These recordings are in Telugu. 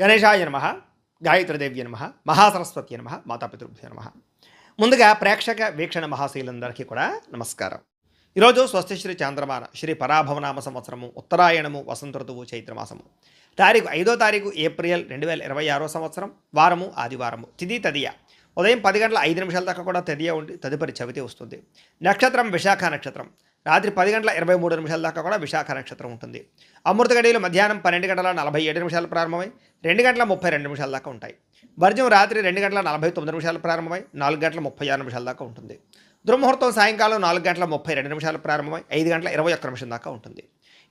గణేశాయ నమః, గాయత్రీదేవ్య నమః, మహాసరస్వతి నమః, మాతాపితృభ్యో నమః. ముందుగా ప్రేక్షక వీక్షణ మహాశీలందరికీ కూడా నమస్కారం. ఈరోజు స్వస్తి శ్రీ చాంద్రమాన శ్రీ పరాభవనామ సంవత్సరము ఉత్తరాయణము వసంత ఋతువు చైత్రమాసము తారీఖు 5వ తారీఖు ఏప్రిల్ 2026 సంవత్సరం వారము ఆదివారము తిథి తదియ ఉదయం 10 గంటల 5 నిమిషాల దాకా కూడా తదియ ఉండి తదుపరి చవితి వస్తుంది. నక్షత్రం విశాఖ నక్షత్రం రాత్రి 10 గంటల 23 నిమిషాల దాకా కూడా విశాఖ నక్షత్రం ఉంటుంది. అమృత గడియలు మధ్యాహ్నం 12 గంటల 47 నిమిషాలు ప్రారంభమై 2 గంటల 32 నిమిషాల దాకా ఉంటాయి. వర్జం రాత్రి 2 గంటల 49 నిమిషాలు ప్రారంభమై 4 గంటల 36 నిమిషాల దాకా ఉంటుంది. దుర్ముహూర్తం సాయంకాలం 4 గంటల 32 నిమిషాలు ప్రారంభమై 5 గంటల 21 నిమిషం దాకా ఉంటుంది.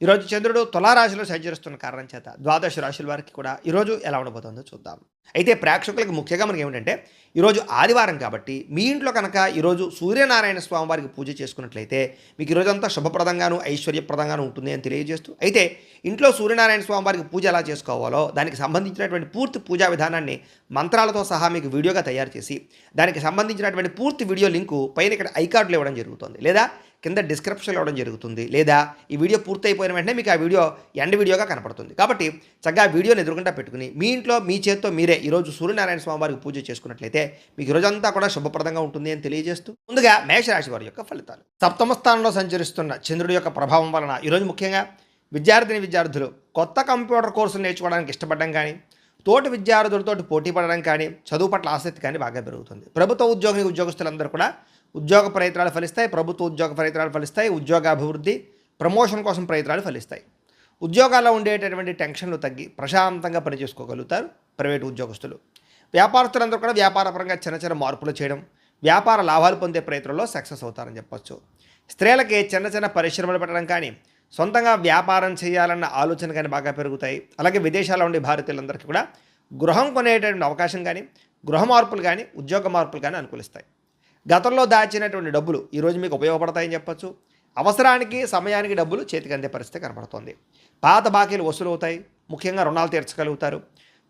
ఈరోజు చంద్రుడు తులారాశిలో సంచరిస్తున్న కారణం చేత ద్వాదశ రాశుల వారికి కూడా ఈరోజు ఎలా ఉండబోతుందో చూద్దాం. అయితే ప్రేక్షకులకు ముఖ్యంగా మనకి ఏమిటంటే ఈరోజు ఆదివారం కాబట్టి మీ ఇంట్లో కనుక ఈరోజు సూర్యనారాయణ స్వామి వారికి పూజ చేసుకున్నట్లయితే మీకు ఈరోజు అంతా శుభప్రదంగాను ఐశ్వర్యప్రదంగాను ఉంటుంది అని తెలియజేస్తూ, అయితే ఇంట్లో సూర్యనారాయణ స్వామి వారికి పూజ ఎలా చేసుకోవాలో దానికి సంబంధించినటువంటి పూర్తి పూజా విధానాన్ని మంత్రాలతో సహా మీకు వీడియోగా తయారు చేసి దానికి సంబంధించినటువంటి పూర్తి వీడియో లింకు పైన ఇక్కడ ఐకార్డులు ఇవ్వడం జరుగుతుంది, లేదా కింద డిస్క్రిప్షన్ ఇవ్వడం జరుగుతుంది, లేదా ఈ వీడియో పూర్తయిపోయిన వెంటనే మీకు ఆ వీడియో ఎండ్ వీడియోగా కనపడుతుంది. కాబట్టి చక్కగా వీడియోని ఎదురుకుండా పెట్టుకుని మీ ఇంట్లో మీ చేత్తో మీరే ఈరోజు సూర్యనారాయణ స్వామి వారికి పూజ చేసుకున్నట్లయితే మీకు ఈరోజంతా కూడా శుభప్రదంగా ఉంటుంది అని తెలియజేస్తూ, ముందుగా మేషరాశి వారి యొక్క ఫలితాలు. సప్తమ స్థానంలో సంచరిస్తున్న చంద్రుడి యొక్క ప్రభావం వలన ఈరోజు ముఖ్యంగా విద్యార్థులు కొత్త కంప్యూటర్ కోర్సులు నేర్చుకోవడానికి ఇష్టపడడం కానీ, తోటి విద్యార్థులతో పోటీ పడడం కానీ, చదువు పట్ల ఆసక్తి కానీ బాగా పెరుగుతుంది. ప్రభుత్వ ఉద్యోగస్తులందరూ కూడా ఉద్యోగ ప్రయత్నాలు ఫలిస్తాయి. ప్రభుత్వ ఉద్యోగ ప్రయత్నాలు ఫలిస్తాయి. ఉద్యోగాభివృద్ధి ప్రమోషన్ కోసం ప్రయత్నాలు ఫలిస్తాయి. ఉద్యోగాల్లో ఉండేటటువంటి టెన్షన్లు తగ్గి ప్రశాంతంగా పనిచేసుకోగలుగుతారు ప్రైవేటు ఉద్యోగస్తులు. వ్యాపారస్తులందరూ కూడా వ్యాపారపరంగా చిన్న మార్పులు చేయడం, వ్యాపార లాభాలు పొందే ప్రయత్నంలో సక్సెస్ అవుతారని చెప్పొచ్చు. స్త్రీలకి చిన్న పరిశ్రమలు పెట్టడం కానీ, సొంతంగా వ్యాపారం చేయాలన్న ఆలోచన కానీ బాగా పెరుగుతాయి. అలాగే విదేశాల్లో ఉండే భారతీయులందరికీ కూడా గృహం కొనేటటువంటి అవకాశం కానీ, గృహ మార్పులు కానీ, ఉద్యోగ మార్పులు కానీ అనుకూలిస్తాయి. గతంలో దాచినటువంటి డబ్బులు ఈరోజు మీకు ఉపయోగపడతాయని చెప్పొచ్చు. అవసరానికి సమయానికి డబ్బులు చేతికి అందే పరిస్థితి కనపడుతుంది. పాత బాకీలు వసూలు అవుతాయి. ముఖ్యంగా రుణాలు తీర్చగలుగుతారు.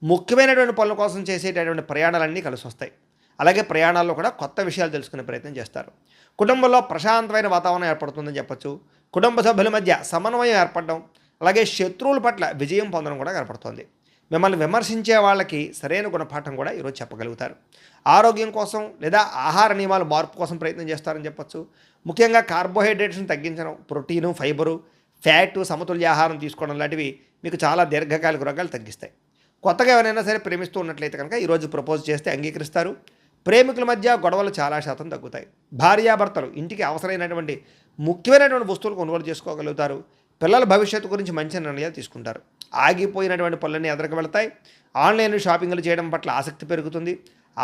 ముఖ్యమైనటువంటి పనుల కోసం చేసేటటువంటి ప్రయాణాలన్నీ కలిసి వస్తాయి. అలాగే ప్రయాణాల్లో కూడా కొత్త విషయాలు తెలుసుకునే ప్రయత్నం చేస్తారు. కుటుంబంలో ప్రశాంతమైన వాతావరణం ఏర్పడుతుందని చెప్పొచ్చు. కుటుంబ సభ్యుల మధ్య సమన్వయం ఏర్పడడం, అలాగే శత్రువుల పట్ల విజయం పొందడం కూడా కనపడుతుంది. మిమ్మల్ని విమర్శించే వాళ్ళకి సరైన గుణపాఠం కూడా ఈరోజు చెప్పగలుగుతారు. ఆరోగ్యం కోసం లేదా ఆహార నియమాల మార్పు కోసం ప్రయత్నం చేస్తారని చెప్పొచ్చు. ముఖ్యంగా కార్బోహైడ్రేట్స్ని తగ్గించడం, ప్రోటీను, ఫైబరు, ఫ్యాటు, సమతుల్య ఆహారం తీసుకోవడం లాంటివి మీకు చాలా దీర్ఘకాలిక రోగాలు తగ్గిస్తాయి. కొత్తగా ఎవరైనా సరే ప్రేమిస్తూ ఉన్నట్లయితే కనుక ఈరోజు ప్రపోజ్ చేస్తే అంగీకరిస్తారు. ప్రేమికుల మధ్య గొడవలు చాలా శాతం తగ్గుతాయి. భార్యాభర్తలు ఇంటికి అవసరమైనటువంటి ముఖ్యమైనటువంటి వస్తువులు కొనుగోలు చేసుకోగలుగుతారు. పిల్లల భవిష్యత్తు గురించి మంచి నిర్ణయాలు తీసుకుంటారు. ఆగిపోయినటువంటి పనులన్నీ ఎదరికి వెళతాయి. ఆన్లైన్ షాపింగ్లు చేయడం పట్ల ఆసక్తి పెరుగుతుంది.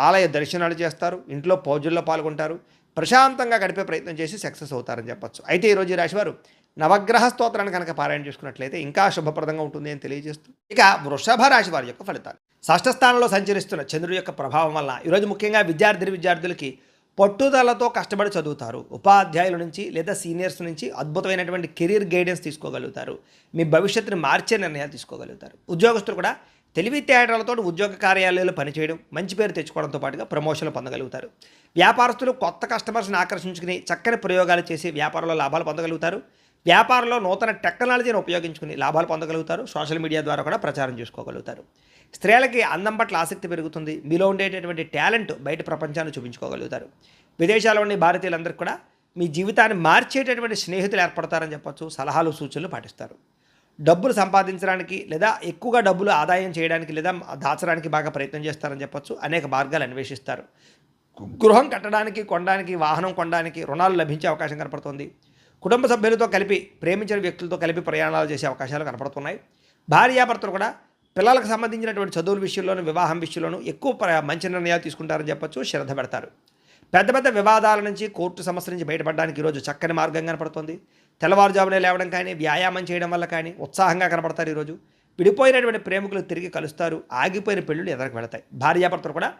ఆలయ దర్శనాలు చేస్తారు. ఇంట్లో పూజల్లో పాల్గొంటారు. ప్రశాంతంగా గడిపే ప్రయత్నం చేసి సక్సెస్ అవుతారని చెప్పొచ్చు. అయితే ఈరోజు ఈ రాశివారు నవగ్రహ స్తోత్రాన్ని కనుక పారాయణ చేసుకున్నట్లయితే ఇంకా శుభప్రదంగా ఉంటుంది అని తెలియజేస్తూ, ఇక వృషభ రాశి వారి యొక్క ఫలితాలు. షష్ఠ స్థానంలో సంచరిస్తున్న చంద్రుడి యొక్క ప్రభావం వల్ల ఈరోజు ముఖ్యంగా విద్యార్థులకి పట్టుదలతో కష్టపడి చదువుతారు. ఉపాధ్యాయుల నుంచి లేదా సీనియర్స్ నుంచి అద్భుతమైనటువంటి కెరీర్ గైడెన్స్ తీసుకోగలుగుతారు. మీ భవిష్యత్తుని మార్చే నిర్ణయాలు తీసుకోగలుగుతారు. ఉద్యోగస్తులు కూడా తెలివితేటలతో ఉద్యోగ కార్యాలయాల్లో పనిచేయడం, మంచి పేరు తెచ్చుకోవడంతో పాటుగా ప్రమోషన్లు పొందగలుగుతారు. వ్యాపారస్తులు కొత్త కస్టమర్స్ని ఆకర్షించుకుని చక్కని ప్రయోగాలు చేసి వ్యాపారంలో లాభాలు పొందగలుగుతారు. వ్యాపారంలో నూతన టెక్నాలజీని ఉపయోగించుకుని లాభాలు పొందగలుగుతారు. సోషల్ మీడియా ద్వారా కూడా ప్రచారం చేసుకోగలుగుతారు. స్త్రీలకి అందం పట్ల ఆసక్తి పెరుగుతుంది. మీలో ఉండేటటువంటి టాలెంట్ బయట ప్రపంచాన్ని చూపించుకోగలుగుతారు. విదేశాల్లో ఉండే భారతీయులందరికీ కూడా మీ జీవితాన్ని మార్చేటటువంటి స్నేహితులు ఏర్పడతారని చెప్పొచ్చు. సలహాలు సూచనలు పాటిస్తారు. డబ్బులు సంపాదించడానికి లేదా ఎక్కువగా డబ్బులు ఆదాయం చేయడానికి లేదా దాచడానికి బాగా ప్రయత్నం చేస్తారని చెప్పొచ్చు. అనేక మార్గాలు అన్వేషిస్తారు. గృహం కట్టడానికి, కొనడానికి, వాహనం కొనడానికి రుణాలు లభించే అవకాశం కనపడుతుంది. కుటుంబ సభ్యులతో కలిపి, ప్రేమించిన వ్యక్తులతో కలిపి ప్రయాణాలు చేసే అవకాశాలు కనపడుతున్నాయి. భార్యాభర్తలు కూడా పిల్లలకు సంబంధించినటువంటి చదువుల విషయంలోనూ, వివాహం విషయంలోనూ ఎక్కువ మంచి నిర్ణయాలు తీసుకుంటారని చెప్పొచ్చు. శ్రద్ధ పెడతారు. పెద్ద వివాదాల నుంచి, కోర్టు సమస్యల నుంచి బయటపడడానికి ఈరోజు చక్కని మార్గం కనపడుతుంది. తెల్లవారుజామునే లేవడం కానీ, వ్యాయామం చేయడం వల్ల కానీ ఉత్సాహంగా కనపడతారు. ఈరోజు విడిపోయినటువంటి ప్రేమికులు తిరిగి కలుస్తారు. ఆగిపోయిన పెళ్ళిళ్ళు ఎదరికి వెళతాయి. భార్యాభర్తలు కూడా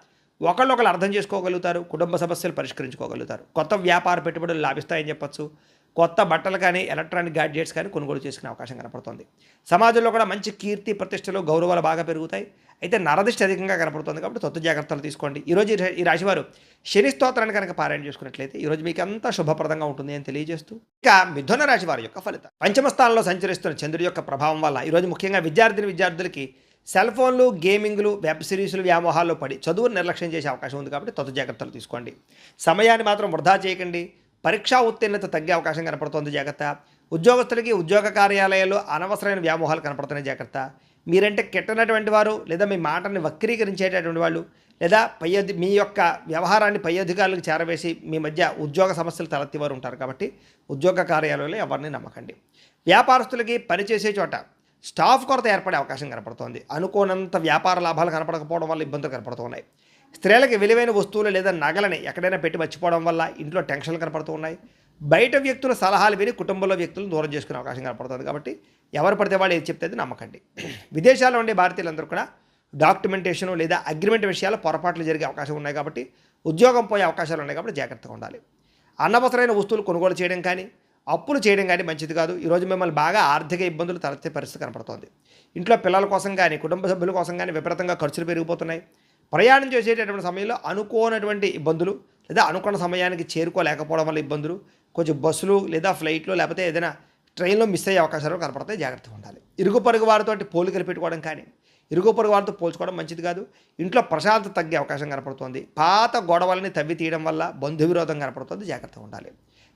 ఒకళ్ళొకళ్ళు అర్థం చేసుకోగలుగుతారు. కుటుంబ సమస్యలు పరిష్కరించుకోగలుగుతారు. కొత్త వ్యాపార పెట్టుబడులు లాభిస్తాయని చెప్పొచ్చు. కొత్త బట్టలు కానీ, ఎలక్ట్రానిక్ గ్యాడ్జెట్స్ కానీ కొనుగోలు చేసుకునే అవకాశం కనపడుతుంది. సమాజంలో కూడా మంచి కీర్తి, ప్రతిష్టలు, గౌరవాలు బాగా పెరుగుతాయి. అయితే నరదిష్టి అధికంగా కనపడుతుంది కాబట్టి తొత్తు జాగ్రత్తలు తీసుకోండి. ఈరోజు ఈ రాశివారు శని స్తోత్రాన్ని కనుక పారాయణ చేసుకున్నట్లయితే ఈరోజు మీకు అంతా శుభప్రదంగా ఉంటుంది అని తెలియజేస్తూ, ఇక మిథున రాశి వారి యొక్క ఫలితం. పంచమ స్థానంలో సంచరిస్తున్న చంద్రుడి యొక్క ప్రభావం వల్ల ఈరోజు ముఖ్యంగా విద్యార్థులకి సెల్ ఫోన్లు, గేమింగ్లు, వెబ్ సిరీస్లు వ్యామోహాల్లో పడి చదువును నిర్లక్ష్యం చేసే అవకాశం ఉంది కాబట్టి తగు జాగ్రత్తలు తీసుకోండి. సమయాన్ని మాత్రం వృధా చేయకండి. పరీక్షా ఉత్తీర్ణత తగ్గే అవకాశం కనపడుతోంది, జాగ్రత్త. ఉద్యోగస్తులకి ఉద్యోగ కార్యాలయాల్లో అనవసరమైన వ్యామోహాలు కనపడుతున్నాయి, జాగ్రత్త. మీరంటే కిట్టనటువంటి వారు, లేదా మీ మాటని వక్రీకరించేటటువంటి వాళ్ళు, లేదా మీ యొక్క వ్యవహారాన్ని పై అధికారులకు చేరవేసి మీ మధ్య ఉద్యోగ సమస్యలు తలెత్తివారు ఉంటారు కాబట్టి ఉద్యోగ కార్యాలయంలో ఎవరిని నమ్మకండి. వ్యాపారస్తులకి పనిచేసే చోట స్టాఫ్ కొరత ఏర్పడే అవకాశం కనపడుతోంది. అనుకోనంత వ్యాపార లాభాలు కనపడకపోవడం వల్ల ఇబ్బందులు కనపడుతున్నాయి. స్త్రీలకి విలువైన వస్తువులు లేదా నగలని ఎక్కడైనా పెట్టి మర్చిపోవడం వల్ల ఇంట్లో టెన్షన్లు కనపడుతూ ఉన్నాయి. బయట వ్యక్తుల సలహాలు విని కుటుంబంలో వ్యక్తులను దూరం చేసుకునే అవకాశం కనపడుతుంది కాబట్టి ఎవరు పడితే వాళ్ళు ఏది చెప్తే అది నమ్మకండి. విదేశాల్లో ఉండే భారతీయులందరూ కూడా డాక్యుమెంటేషన్ లేదా అగ్రిమెంట్ విషయాల్లో పొరపాట్లు జరిగే అవకాశం ఉన్నాయి కాబట్టి ఉద్యోగం పోయే అవకాశాలు ఉన్నాయి కాబట్టి జాగ్రత్తగా ఉండాలి. అనవసరమైన వస్తువులు కొనుగోలు చేయడం కానీ, అప్పులు చేయడం కానీ మంచిది కాదు. ఈరోజు మిమ్మల్ని బాగా ఆర్థిక ఇబ్బందులు తలెత్తే పరిస్థితి కనపడుతోంది. ఇంట్లో పిల్లల కోసం కానీ, కుటుంబ సభ్యుల కోసం కానీ విపరీతంగా ఖర్చులు పెరిగిపోతున్నాయి. ప్రయాణం చేసేటటువంటి సమయంలో అనుకోనటువంటి ఇబ్బందులు లేదా అనుకున్న సమయానికి చేరుకోలేకపోవడం వల్ల ఇబ్బందులు, కొంచెం బస్సులు లేదా ఫ్లైట్లు లేకపోతే ఏదైనా ట్రైన్లో మిస్ అయ్యే అవకాశాలు కనపడతాయి, జాగ్రత్తగా ఉండాలి. ఇరుగు పొరుగు వారితో పోలికలు పెట్టుకోవడం కానీ, ఇరుగు పొరుగు వారితో పోల్చుకోవడం మంచిది కాదు. ఇంట్లో ప్రశాంతత తగ్గే అవకాశం కనపడుతోంది. పాత గొడవలని తవ్వి తీయడం వల్ల బంధు విరోధం కనపడుతుంది, జాగ్రత్తగా ఉండాలి.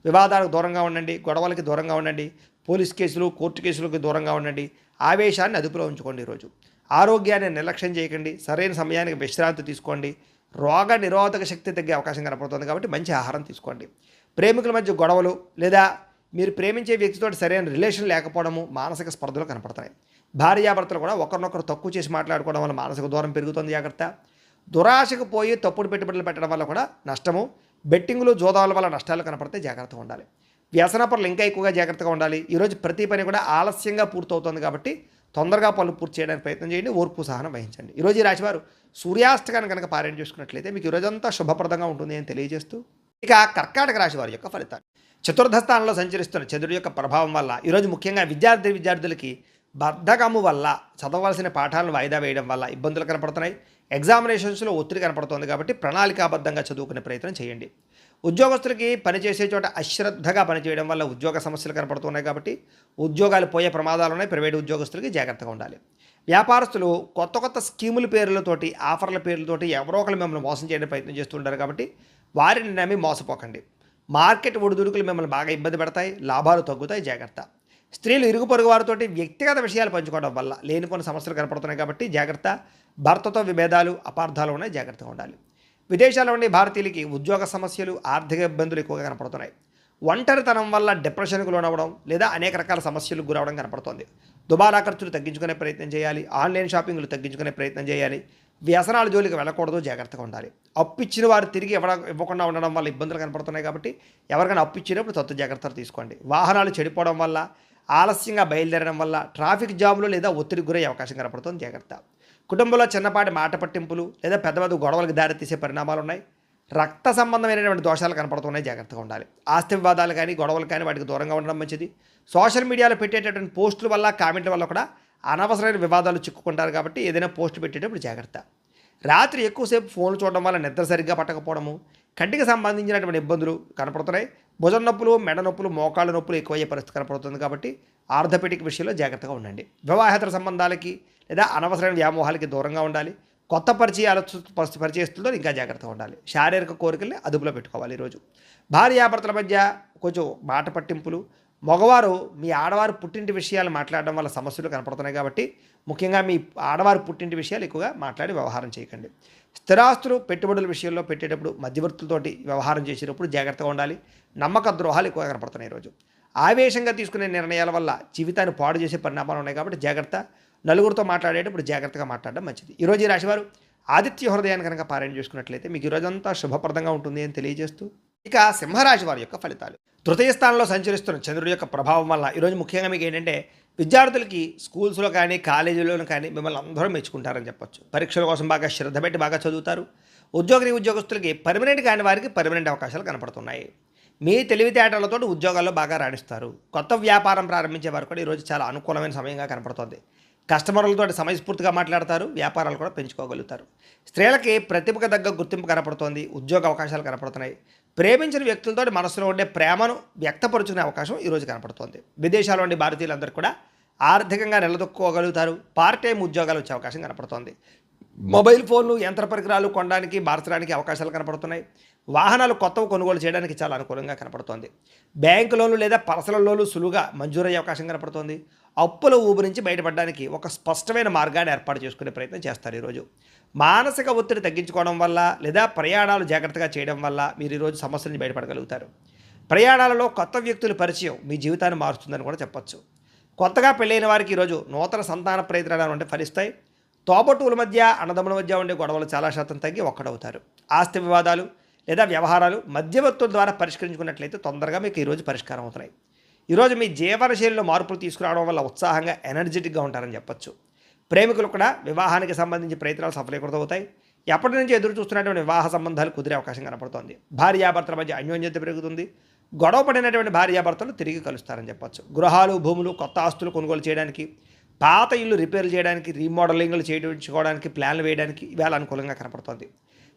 వివాదాలకు దూరంగా ఉండండి, గొడవలకి దూరంగా ఉండండి, పోలీస్ కేసులు, కోర్టు కేసులకు దూరంగా ఉండండి. ఆవేశాన్ని అదుపులో ఉంచుకోండి. ఈరోజు ఆరోగ్యాన్ని నిర్లక్ష్యం చేయకండి. సరైన సమయానికి విశ్రాంతి తీసుకోండి. రోగ నిరోధక శక్తి తగ్గే అవకాశం కనపడుతుంది కాబట్టి మంచి ఆహారం తీసుకోండి. ప్రేమికుల మధ్య గొడవలు లేదా మీరు ప్రేమించే వ్యక్తితో సరైన రిలేషన్ లేకపోవడము మానసిక స్పర్ధలు కనపడుతున్నాయి. భార్యాభర్తలు కూడా ఒకరినొకరు తక్కువ చేసి మాట్లాడుకోవడం వల్ల మానసిక దూరం పెరుగుతుంది, జాగ్రత్త. దురాశకు పోయి తప్పుడు పెట్టుబడులు పెట్టడం వల్ల కూడా నష్టము. బెట్టింగులు, జోదాల వల్ల నష్టాలు కనపడితే జాగ్రత్తగా ఉండాలి. వ్యసన పనులు ఇంకా ఎక్కువగా జాగ్రత్తగా ఉండాలి. ఈరోజు ప్రతి పని కూడా ఆలస్యంగా పూర్తవుతుంది కాబట్టి తొందరగా పనులు పూర్తి చేయడానికి ప్రయత్నం చేయండి. ఓర్పు సహనం వహించండి. ఈరోజు ఈ రాశివారు సూర్యాస్తకాన్ని కనుక పారాయణ చేసుకున్నట్లయితే మీకు ఈరోజంతా శుభప్రదంగా ఉంటుంది అని తెలియజేస్తూ, ఇక కర్కాటక రాశి వారి యొక్క ఫలితాలు. చతుర్థ స్థానంలో సంచరిస్తున్న చంద్రుడి యొక్క ప్రభావం వల్ల ఈరోజు ముఖ్యంగా విద్యార్థులకి బద్ధకము వల్ల చదవలసిన పాఠాలను వాయిదా వేయడం వల్ల ఇబ్బందులు కనపడుతున్నాయి. ఎగ్జామినేషన్స్లో ఒత్తిడి కనపడుతుంది కాబట్టి ప్రణాళికాబద్ధంగా చదువుకునే ప్రయత్నం చేయండి. ఉద్యోగస్తులకి పనిచేసే చోట అశ్రద్ధగా పనిచేయడం వల్ల ఉద్యోగ సమస్యలు కనపడుతున్నాయి కాబట్టి ఉద్యోగాలు పోయే ప్రమాదాలు ఉన్నాయి. ప్రైవేటు ఉద్యోగస్తులకి జాగ్రత్తగా ఉండాలి. వ్యాపారస్తులు కొత్త స్కీముల పేర్లతోటి, ఆఫర్ల పేర్లతోటి ఎవరో ఒకరు మిమ్మల్ని మోసం చేయడానికి ప్రయత్నం చేస్తుంటారు కాబట్టి వారిని నమ్మి మోసపోకండి. మార్కెట్ ఒడిదుడుకులు మిమ్మల్ని బాగా ఇబ్బంది పెడతాయి, లాభాలు తగ్గుతాయి, జాగ్రత్త. స్త్రీలు ఇరుగు పొరుగు వారితోటి వ్యక్తిగత విషయాలు పంచుకోవడం వల్ల లేని కొన్ని సమస్యలు కనపడుతున్నాయి కాబట్టి జాగ్రత్త. భర్తతో విభేదాలు, అపార్థాలు ఉన్నాయి, జాగ్రత్తగా ఉండాలి. విదేశాల్లో ఉండే భారతీయులకి ఉద్యోగ సమస్యలు, ఆర్థిక ఇబ్బందులు ఎక్కువగా కనపడుతున్నాయి. ఒంటరితనం వల్ల డిప్రెషన్కు లోనవ్వడం లేదా అనేక రకాల సమస్యలకు గురవడం కనపడుతుంది. దుబారా ఖర్చులు తగ్గించుకునే ప్రయత్నం చేయాలి. ఆన్లైన్ షాపింగ్లు తగ్గించుకునే ప్రయత్నం చేయాలి. వ్యసనాల జోలికి వెళ్ళకూడదు, జాగ్రత్తగా ఉండాలి. అప్పు ఇచ్చిన వారు తిరిగి ఇవ్వకుండా ఉండడం వల్ల ఇబ్బందులు కనపడుతున్నాయి కాబట్టి ఎవరికైనా అప్పు ఇచ్చినప్పుడు తత్తు జాగ్రత్తలు తీసుకోండి. వాహనాలు చెడిపోవడం వల్ల, ఆలస్యంగా బయలుదేరడం వల్ల ట్రాఫిక్ జాములు లేదా ఒత్తిడికి గురయ్యే అవకాశం కనపడుతుంది, జాగ్రత్త. కుటుంబంలో చిన్నపాటి మాట పట్టింపులు లేదా పెద్ద గొడవలకు దారితీసే పరిణామాలు ఉన్నాయి. రక్త సంబంధమైనటువంటి దోషాలు కనపడుతున్నాయి, జాగ్రత్తగా ఉండాలి. ఆస్తి వివాదాలు కానీ, గొడవలు కానీ వాటికి దూరంగా ఉండడం మంచిది. సోషల్ మీడియాలో పెట్టేటటువంటి పోస్టుల వల్ల, కామెంట్ల వల్ల కూడా అనవసరమైన వివాదాలు చిక్కుకుంటారు కాబట్టి ఏదైనా పోస్ట్ పెట్టేటప్పుడు జాగ్రత్త. రాత్రి ఎక్కువసేపు ఫోన్లు చూడడం వల్ల నిద్ర సరిగ్గా పట్టకపోవడము, కంటికి సంబంధించినటువంటి ఇబ్బందులు కనపడుతున్నాయి. భుజం నొప్పులు, మెడ నొప్పులు, మోకాళ్ళ నొప్పులు ఎక్కువయ్యే పరిస్థితి కనపడుతుంది కాబట్టి ఆర్థోపెడిక్ విషయంలో జాగ్రత్తగా ఉండండి. వివాహేతర సంబంధాలకి లేదా అనవసరమైన వ్యామోహాలకి దూరంగా ఉండాలి. కొత్త పరిచయస్తులతో ఇంకా జాగ్రత్తగా ఉండాలి. శారీరక కోరికల్ని అదుపులో పెట్టుకోవాలి. ఈరోజు భార్యాభర్తల మధ్య కొంచెం మాట పట్టింపులు, మగవారు మీ ఆడవారు పుట్టింటి విషయాలు మాట్లాడడం వల్ల సమస్యలు కనపడుతున్నాయి కాబట్టి ముఖ్యంగా మీ ఆడవారు పుట్టింటి విషయాలు ఎక్కువగా మాట్లాడి వ్యవహారం చేయకండి. స్థిరాస్తులు, పెట్టుబడుల విషయంలో పెట్టేటప్పుడు మధ్యవర్తులతోటి వ్యవహారం చేసేటప్పుడు జాగ్రత్తగా ఉండాలి. నమ్మక ద్రోహాలు ఎక్కువగా కనపడుతున్నాయి. ఈరోజు ఆవేశంగా తీసుకునే నిర్ణయాల వల్ల జీవితాన్ని పాడు చేసే పరిణామాలు ఉన్నాయి కాబట్టి జాగ్రత్త. నలుగురితో మాట్లాడేటప్పుడు జాగ్రత్తగా మాట్లాడడం మంచిది. ఈరోజు ఈ రాశివారు ఆదిత్య హృదయాన్ని కనుక పారాయణ చేసుకున్నట్లయితే మీకు ఈరోజంతా శుభప్రదంగా ఉంటుంది అని తెలియజేస్తూ, ఇక సింహరాశి వారి యొక్క ఫలితాలు. తృతీయ స్థానంలో సంచరిస్తున్న చంద్రుడి యొక్క ప్రభావం వల్ల ఈరోజు ముఖ్యంగా మీకు ఏంటంటే విద్యార్థులకి స్కూల్స్లో కానీ, కాలేజీలోనూ కానీ మిమ్మల్ని అందరూ మెచ్చుకుంటారని చెప్పొచ్చు. పరీక్షల కోసం బాగా శ్రద్ధ పెట్టి బాగా చదువుతారు. ఉద్యోగస్తులకి పర్మనెంట్ కాని వారికి పర్మనెంట్ అవకాశాలు కనపడుతున్నాయి. మీ తెలివితేటలతో ఉద్యోగాల్లో బాగా రాణిస్తారు. కొత్త వ్యాపారం ప్రారంభించే వారు కూడా ఈరోజు చాలా అనుకూలమైన సమయంగా కనపడుతుంది. కస్టమర్లతో సమయస్ఫూర్తిగా మాట్లాడతారు, వ్యాపారాలు కూడా పెంచుకోగలుగుతారు. స్త్రీలకి ప్రతిభకు తగ్గ గుర్తింపు కనపడుతోంది, ఉద్యోగ అవకాశాలు కనపడుతున్నాయి. ప్రేమించిన వ్యక్తులతో మనసులో ఉండే ప్రేమను వ్యక్తపరుచుకునే అవకాశం ఈరోజు కనపడుతోంది. విదేశాల్లో ఉండే భారతీయులందరూ కూడా ఆర్థికంగా నిలదొక్కుకోగలుగుతారు. పార్ట్ టైం ఉద్యోగాలు వచ్చే అవకాశం కనపడుతోంది. మొబైల్ ఫోన్లు, యంత్ర పరికరాలు కొనడానికి, మార్చడానికి అవకాశాలు కనపడుతున్నాయి. వాహనాలు కొత్తవి కొనుగోలు చేయడానికి చాలా అనుకూలంగా కనపడుతోంది. బ్యాంకు లోన్లు లేదా పర్సనల్ లోన్లు సులువుగా మంజూరయ్యే అవకాశం కనపడుతోంది. అప్పుల ఊబి నుంచి బయటపడడానికి ఒక స్పష్టమైన మార్గాన్ని ఏర్పాటు చేసుకునే ప్రయత్నం చేస్తారు ఈరోజు. మానసిక ఒత్తిడి తగ్గించుకోవడం వల్ల లేదా ప్రయాణాలు జాగ్రత్తగా చేయడం వల్ల మీరు ఈరోజు సమస్య నుంచి బయటపడగలుగుతారు. ప్రయాణాలలో కొత్త వ్యక్తుల పరిచయం మీ జీవితాన్ని మారుస్తుందని కూడా చెప్పొచ్చు. కొత్తగా పెళ్ళైన వారికి ఈరోజు నూతన సంతాన ప్రయత్నాలు అంటే ఫలిస్తాయి. తోబట్టువుల మధ్య, అన్నదమ్ముల మధ్య ఉండే గొడవలు చాలా శాతం తగ్గి ఒక్కడవుతారు. ఆస్తి వివాదాలు లేదా వ్యవహారాలు మధ్యవర్తుల ద్వారా పరిష్కరించుకున్నట్లయితే తొందరగా మీకు ఈరోజు పరిష్కారం అవుతున్నాయి. ఈరోజు మీ జీవనశైలిలో మార్పులు తీసుకురావడం వల్ల ఉత్సాహంగా, ఎనర్జెటిక్గా ఉంటారని చెప్పొచ్చు. ప్రేమికులు కూడా వివాహానికి సంబంధించి ప్రయత్నాలు సఫలీకృతమవుతాయి. ఎప్పటి నుంచి ఎదురు చూస్తున్నటువంటి వివాహ సంబంధాలు కుదిరే అవకాశం కనపడుతోంది. భార్యాభర్తల మధ్య అన్యోన్యత పెరుగుతుంది. గొడవ పడినటువంటి భార్యాభర్తలు తిరిగి కలుస్తారని చెప్పొచ్చు. గృహాలు, భూములు, కొత్త ఆస్తులు కొనుగోలు చేయడానికి, పాత ఇల్లు రిపేర్లు చేయడానికి, రీమోడలింగ్లు చేయించుకోవడానికి ప్లాన్లు వేయడానికి ఇవాళ అనుకూలంగా కనపడుతోంది.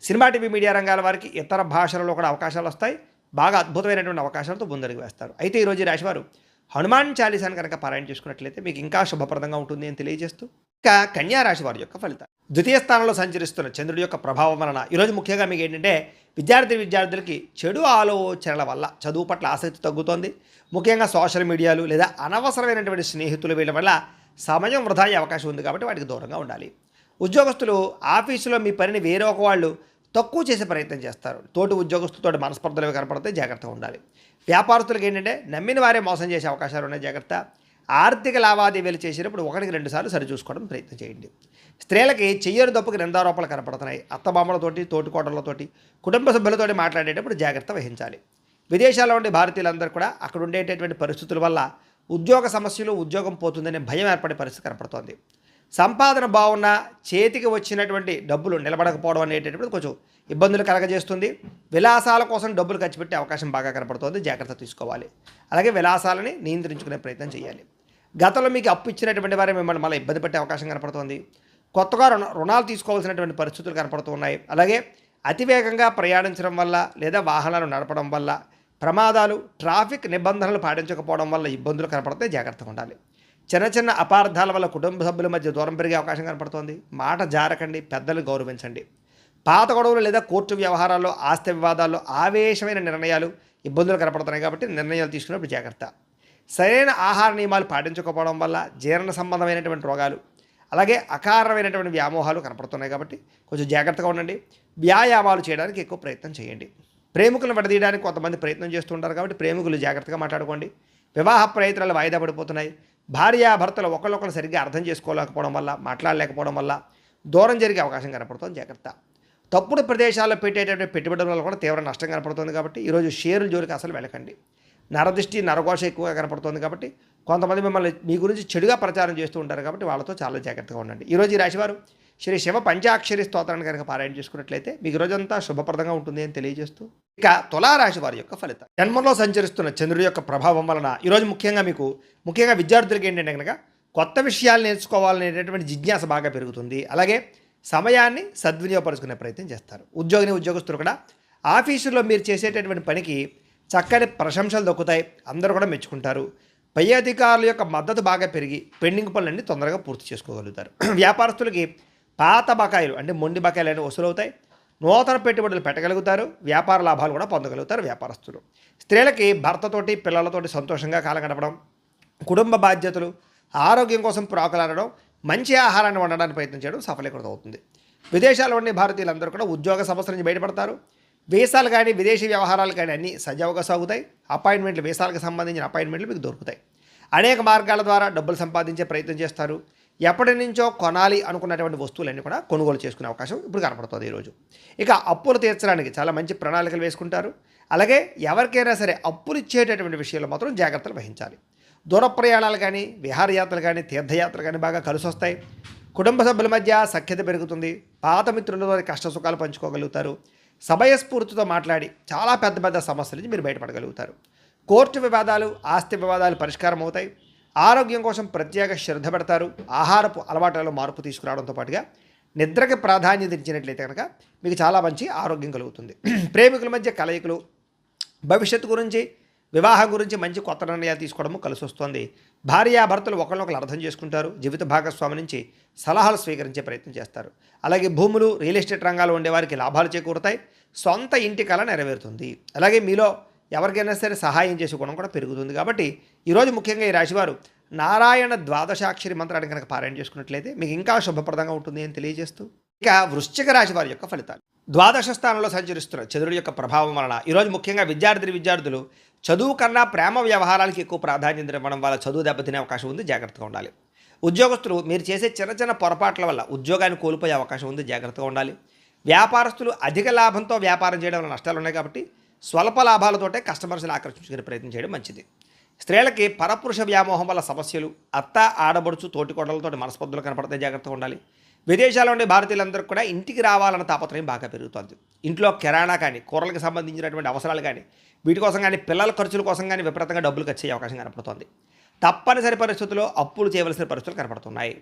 సినిమా, టీవీ, మీడియా రంగాల వారికి ఇతర భాషలలో కూడా అవకాశాలు వస్తాయి. బాగా అద్భుతమైనటువంటి అవకాశాలతో ముందడుగు వేస్తారు. అయితే ఈరోజు ఈ రాశివారు హనుమాన్ చాలీసాను కనుక పారాయణ చేసుకున్నట్లయితే మీకు ఇంకా శుభప్రదంగా ఉంటుంది అని తెలియజేస్తూ, ఇక కన్యా రాశి వారి యొక్క ఫలితాలు. ద్వితీయ స్థానంలో సంచరిస్తున్న చంద్రుడి యొక్క ప్రభావం వలన ఈరోజు ముఖ్యంగా మీకు ఏంటంటే విద్యార్థులకి చెడు ఆలోచనల వల్ల చదువు పట్ల ఆసక్తి తగ్గుతోంది. ముఖ్యంగా సోషల్ మీడియాలు లేదా అనవసరమైనటువంటి స్నేహితులు వీళ్ళ వల్ల సమయం వృధా అయ్యే అవకాశం ఉంది కాబట్టి వాటికి దూరంగా ఉండాలి. ఉద్యోగస్తులు ఆఫీసులో మీ పనిని వేరే ఒక వాళ్ళు తక్కువ చేసే ప్రయత్నం చేస్తారు. తోటి ఉద్యోగస్తులతో మనస్పర్ధలు కనపడితే జాగ్రత్తగా ఉండాలి. వ్యాపారస్తులకు ఏంటంటే నమ్మిన వారే మోసం చేసే అవకాశాలు ఉన్నాయి, జాగ్రత్త. ఆర్థిక లావాదేవీలు చేసేటప్పుడు 1-2 సార్లు సరిచూసుకోవడం ప్రయత్నం చేయండి. స్త్రీలకి చెయ్యరు దప్పుకి నిందారోపణలు కనపడుతున్నాయి. అత్తమామలతోటి, తోటికోటలతోటి, కుటుంబ సభ్యులతోటి మాట్లాడేటప్పుడు జాగ్రత్త వహించాలి. విదేశాల్లో ఉండే భారతీయులందరూ కూడా అక్కడ ఉండేటటువంటి పరిస్థితుల వల్ల ఉద్యోగ సమస్యలు, ఉద్యోగం పోతుందనే భయం ఏర్పడే పరిస్థితి కనపడుతోంది. సంపాదన బాగున్నా చేతికి వచ్చినటువంటి డబ్బులు నిలబడకపోవడం అనేటటువంటి కొంచెం ఇబ్బందులు కలగజేస్తుంది. విలాసాల కోసం డబ్బులు ఖర్చు పెట్టే అవకాశం బాగా కనపడుతోంది, జాగ్రత్త తీసుకోవాలి. అలాగే విలాసాలని నియంత్రించుకునే ప్రయత్నం చేయాలి. గతంలో మీకు అప్పు ఇచ్చినటువంటి వారే మిమ్మల్ని మళ్ళీ ఇబ్బంది పెట్టే అవకాశం కనపడుతోంది. కొత్తగా రుణాలు తీసుకోవాల్సినటువంటి పరిస్థితులు కనపడుతున్నాయి. అలాగే అతివేగంగా ప్రయాణించడం వల్ల లేదా వాహనాలు నడపడం వల్ల ప్రమాదాలు, ట్రాఫిక్ నిబంధనలు పాటించకపోవడం వల్ల ఇబ్బందులు కనపడితే జాగ్రత్తగా ఉండాలి. చిన్న చిన్న అపార్థాల వల్ల కుటుంబ సభ్యుల మధ్య దూరం పెరిగే అవకాశం కనపడుతోంది. మాట జారకండి, పెద్దలు గౌరవించండి. పాత గొడవలు లేదా కోర్టు వ్యవహారాల్లో, ఆస్తి వివాదాల్లో ఆవేశమైన నిర్ణయాలు, ఇబ్బందులు కనపడుతున్నాయి కాబట్టి నిర్ణయాలు తీసుకున్నప్పుడు జాగ్రత్త. సరైన ఆహార నియమాలు పాటించకపోవడం వల్ల జీర్ణ సంబంధమైనటువంటి రోగాలు, అలాగే అకారణమైనటువంటి వ్యామోహాలు కనపడుతున్నాయి కాబట్టి కొంచెం జాగ్రత్తగా ఉండండి. వ్యాయామాలు చేయడానికి ఎక్కువ ప్రయత్నం చేయండి. ప్రేమికులను విడదీయడానికి కొంతమంది ప్రయత్నం చేస్తుంటారు కాబట్టి ప్రేమికులు జాగ్రత్తగా మాట్లాడుకోండి. వివాహ ప్రయత్నాలు వాయిదా పడిపోతున్నాయి. భార్యాభర్తలు ఒకళ్ళొకరు సరిగ్గా అర్థం చేసుకోలేకపోవడం వల్ల, మాట్లాడలేకపోవడం వల్ల దూరం జరిగే అవకాశం కనపడుతుంది, జాగ్రత్త. తప్పుడు ప్రదేశాల్లో పెట్టేటటువంటి పెట్టుబడుల వల్ల కూడా తీవ్ర నష్టం కనపడుతుంది కాబట్టి ఈరోజు షేర్ల జోలికి అసలు వెళ్ళకండి. నరదృష్టి, నరఘోష ఎక్కువగా కనపడుతుంది కాబట్టి కొంతమంది మిమ్మల్ని మీ గురించి చెడుగా ప్రచారం చేస్తూ ఉంటారు కాబట్టి వాళ్ళతో చాలా జాగ్రత్తగా ఉండండి. ఈరోజు ఈ రాశివారు శ్రీ శివ పంచాక్షరి స్తోత్రాన్ని కనుక పారాయణ చేసుకున్నట్లయితే మీకు రోజంతా శుభప్రదంగా ఉంటుంది అని తెలియజేస్తూ, ఇక తులారాశి వారి యొక్క ఫలితం. జన్మంలో సంచరిస్తున్న చంద్రుడి యొక్క ప్రభావం వలన ఈరోజు ముఖ్యంగా విద్యార్థులకి ఏంటంటే కనుక కొత్త విషయాలు నేర్చుకోవాలనేటటువంటి జిజ్ఞాస బాగా పెరుగుతుంది. అలాగే సమయాన్ని సద్వినియోగపరుచుకునే ప్రయత్నం చేస్తారు. ఉద్యోగస్తులు కూడా ఆఫీసులో మీరు చేసేటటువంటి పనికి చక్కని ప్రశంసలు దొక్కుతాయి, అందరూ కూడా మెచ్చుకుంటారు. పై అధికారుల యొక్క మద్దతు బాగా పెరిగి పెండింగ్ పనులన్నీ తొందరగా పూర్తి చేసుకోగలుగుతారు. వ్యాపారస్తులకి పాత బకాయిలు అంటే మొండి బకాయిలు అనేవి వసూలవుతాయి. నూతన పెట్టుబడులు పెట్టగలుగుతారు. వ్యాపార లాభాలు కూడా పొందగలుగుతారు వ్యాపారస్తులు. స్త్రీలకి భర్తతోటి, పిల్లలతోటి సంతోషంగా కాలం గడపడం, కుటుంబ బాధ్యతలు, ఆరోగ్యం కోసం ప్రాకులాడడం, మంచి ఆహారాన్ని వండడానికి ప్రయత్నం చేయడం సఫలీకృతం అవుతుంది. విదేశాల్లో ఉండే భారతీయులందరూ కూడా ఉద్యోగ సమస్యల నుంచి బయటపడతారు. వీసాలు కానీ, విదేశీ వ్యవహారాలు కానీ అన్నీ సజావుగా సాగుతాయి. అపాయింట్మెంట్లు, వీసాలకు సంబంధించిన అపాయింట్మెంట్లు మీకు దొరుకుతాయి. అనేక మార్గాల ద్వారా డబ్బులు సంపాదించే ప్రయత్నం చేస్తారు. ఎప్పటి నుంచో కొనాలి అనుకున్నటువంటి వస్తువులన్నీ కూడా కొనుగోలు చేసుకునే అవకాశం ఇప్పుడు కనపడుతుంది ఈరోజు. ఇక అప్పులు తీర్చడానికి చాలా మంచి ప్రణాళికలు వేసుకుంటారు. అలాగే ఎవరికైనా సరే అప్పులు ఇచ్చేటటువంటి విషయంలో మాత్రం జాగ్రత్తలు వహించాలి. దూర ప్రయాణాలు కానీ, విహారయాత్రలు కానీ, తీర్థయాత్రలు కానీ బాగా కలిసి వస్తాయి. కుటుంబ సభ్యుల మధ్య సఖ్యత పెరుగుతుంది. పాత మిత్రులతో కష్ట సుఖాలు పంచుకోగలుగుతారు. సమయస్ఫూర్తితో మాట్లాడి చాలా పెద్ద సమస్యల నుంచి మీరు బయటపడగలుగుతారు. కోర్టు వివాదాలు, ఆస్తి వివాదాలు పరిష్కారం అవుతాయి. ఆరోగ్యం కోసం ప్రత్యేక శ్రద్ధ పెడతారు. ఆహారపు అలవాట్లలో మార్పు తీసుకురావడంతో పాటుగా నిద్రకి ప్రాధాన్యత ఇచ్చినట్లయితే కనుక మీకు చాలా మంచి ఆరోగ్యం కలుగుతుంది. ప్రేమికుల మధ్య కలయికలు, భవిష్యత్తు గురించి వివాహం గురించి మంచి కొత్త నిర్ణయాలు తీసుకోవడము కలిసి వస్తుంది. భార్యాభర్తలు ఒకరినొకరు అర్థం చేసుకుంటారు. జీవిత భాగస్వామి నుంచి సలహాలు స్వీకరించే ప్రయత్నం చేస్తారు. అలాగే భూములు, రియల్ ఎస్టేట్ రంగాల్లో ఉండేవారికి లాభాలు చేకూరుతాయి. సొంత ఇంటి కల నెరవేరుతుంది. అలాగే మీలో ఎవరికైనా సరే సహాయం చేసే గుణం కూడా పెరుగుతుంది. కాబట్టి ఈరోజు ముఖ్యంగా ఈ రాశివారు నారాయణ ద్వాదశాక్షరి మంత్రాన్ని కనుక పారాయణ చేసుకున్నట్లయితే మీకు ఇంకా శుభప్రదంగా ఉంటుంది అని తెలియజేస్తూ, ఇక వృశ్చిక రాశి వారి యొక్క ఫలితాలు. ద్వాదశ స్థానంలో సంచరిస్తున్న చంద్రుడి యొక్క ప్రభావం వలన ఈరోజు ముఖ్యంగా విద్యార్థులు చదువు కన్నా ప్రేమ వ్యవహారాలకు ఎక్కువ ప్రాధాన్యత ఇవ్వడం వల్ల చదువు దెబ్బతినే అవకాశం ఉంది. జాగ్రత్తగా ఉండాలి. ఉద్యోగస్తులు మీరు చేసే చిన్న పొరపాట్ల వల్ల ఉద్యోగాన్ని కోల్పోయే అవకాశం ఉంది. జాగ్రత్తగా ఉండాలి. వ్యాపారస్తులు అధిక లాభంతో వ్యాపారం చేయడం వల్ల నష్టాలు ఉన్నాయి. కాబట్టి స్వల్ప లాభాలతోటే కస్టమర్స్ని ఆకర్షించుకునే ప్రయత్నం చేయడం మంచిది. స్త్రీలకి పరపురుష వ్యామోహం వల్ల సమస్యలు, అత్త, ఆడబడుచు, తోటికోడలతో మనస్పర్ధలు కనపడతాయి. జాగ్రత్తగా ఉండాలి. విదేశాల్లో ఉండే భారతీయులందరూ కూడా ఇంటికి రావాలన్న తాపత్రయం బాగా పెరుగుతుంది. ఇంట్లో కిరాణా కానీ, కూరలకు సంబంధించినటువంటి అవసరాలు కానీ, వీటి కోసం కానీ, పిల్లల ఖర్చుల కోసం కానీ విపరీతంగా డబ్బులు ఖర్చు అయ్యే అవకాశం కనపడుతుంది. తప్పనిసరి పరిస్థితుల్లో అప్పులు చేయవలసిన పరిస్థితులు కనపడుతున్నాయి.